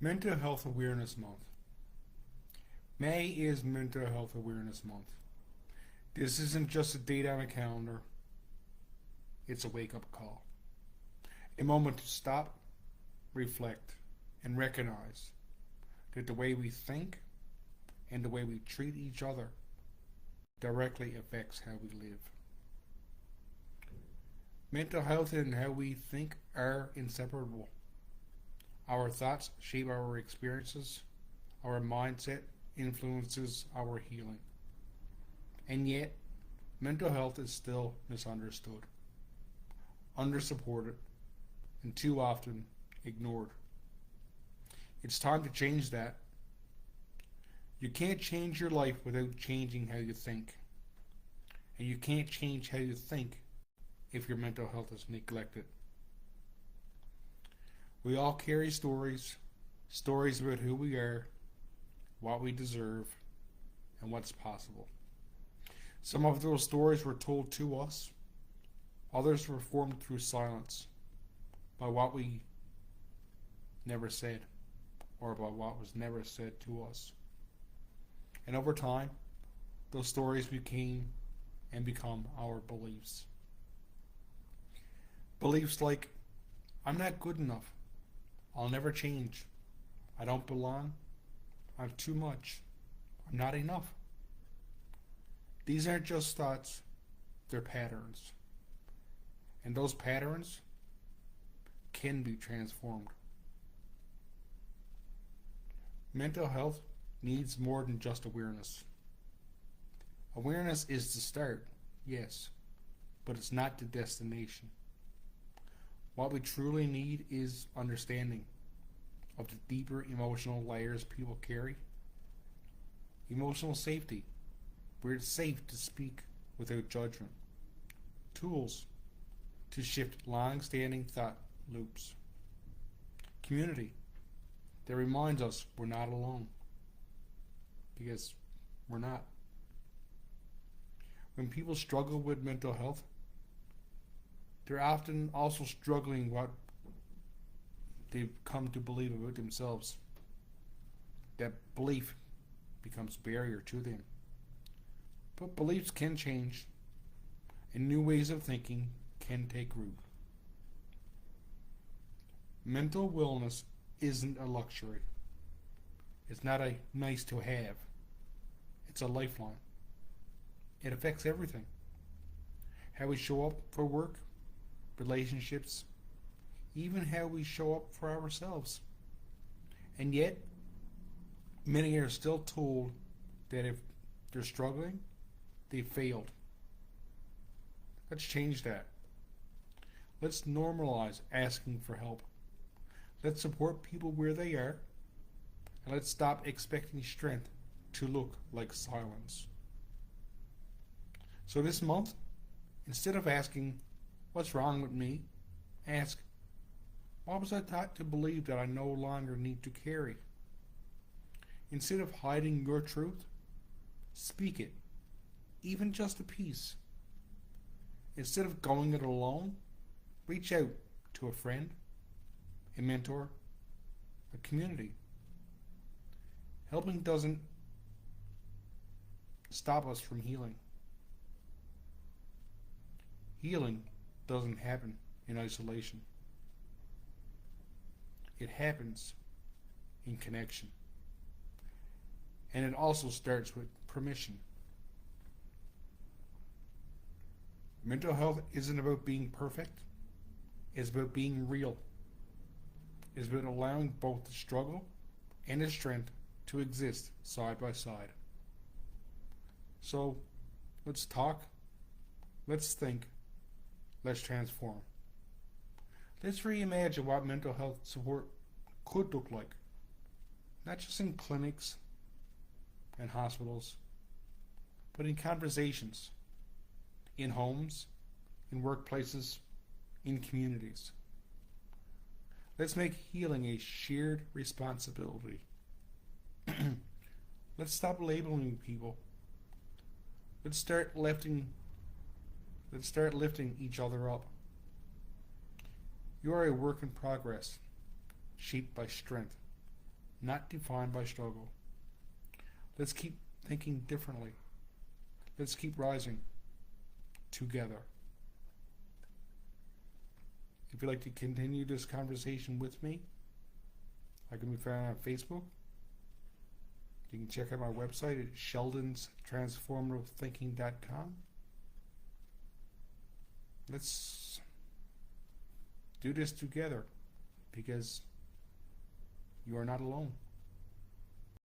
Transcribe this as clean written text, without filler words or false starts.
Mental Health Awareness Month. May is Mental Health Awareness Month. This isn't just a date on a calendar, it's a wake up call. A moment to stop, reflect, and recognize that the way we think and the way we treat each other directly affects how we live. Mental health and how we think are inseparable. Our thoughts shape our experiences, our mindset influences our healing. And yet, mental health is still misunderstood, undersupported, and too often ignored. It's time to change that. You can't change your life without changing how you think. And you can't change how you think if your mental health is neglected. We all carry stories about who we are, what we deserve, and what's possible. Some of those stories were told to us, others were formed through silence, by what we never said, or by what was never said to us. And over time, those stories became and become our beliefs. Beliefs like, I'm not good enough, I'll never change, I don't belong, I'm too much, I'm not enough. These aren't just thoughts, they're patterns. And those patterns can be transformed. Mental health needs more than just awareness. Awareness is the start, yes, but it's not the destination. What we truly need is understanding of the deeper emotional layers people carry. Emotional safety, where it's safe to speak without judgment. Tools to shift long-standing thought loops. Community that reminds us we're not alone, because we're not. When people struggle with mental health, they're often also struggling what they've come to believe about themselves. That belief becomes a barrier to them. But beliefs can change, and new ways of thinking can take root. Mental wellness isn't a luxury. It's not a nice to have. It's a lifeline. It affects everything. How we show up for work, relationships, even how we show up for ourselves. And yet, many are still told that if they're struggling, they failed. Let's change that. Let's normalize asking for help. Let's support people where they are, and let's stop expecting strength to look like silence. So this month, instead of asking, what's wrong with me? Ask, what was I taught to believe that I no longer need to carry? Instead of hiding your truth, speak it, even just a piece. Instead of going it alone, reach out to a friend, a mentor, a community. Helping doesn't stop us from healing. Healing doesn't happen in isolation. It happens in connection. And it also starts with permission. Mental health isn't about being perfect. It's about being real. It's about allowing both the struggle and the strength to exist side by side. So, let's talk. Let's think. Let's transform. Let's reimagine what mental health support could look like. Not just in clinics and hospitals, but in conversations, in homes, in workplaces, in communities. Let's make healing a shared responsibility. Let's stop labeling people. Let's start lifting each other up. You are a work in progress, shaped by strength, not defined by struggle. Let's keep thinking differently. Let's keep rising together. If you'd like to continue this conversation with me, I can be found on Facebook. You can check out my website at sheldonstransformativethinking.com. Let's do this together because you are not alone.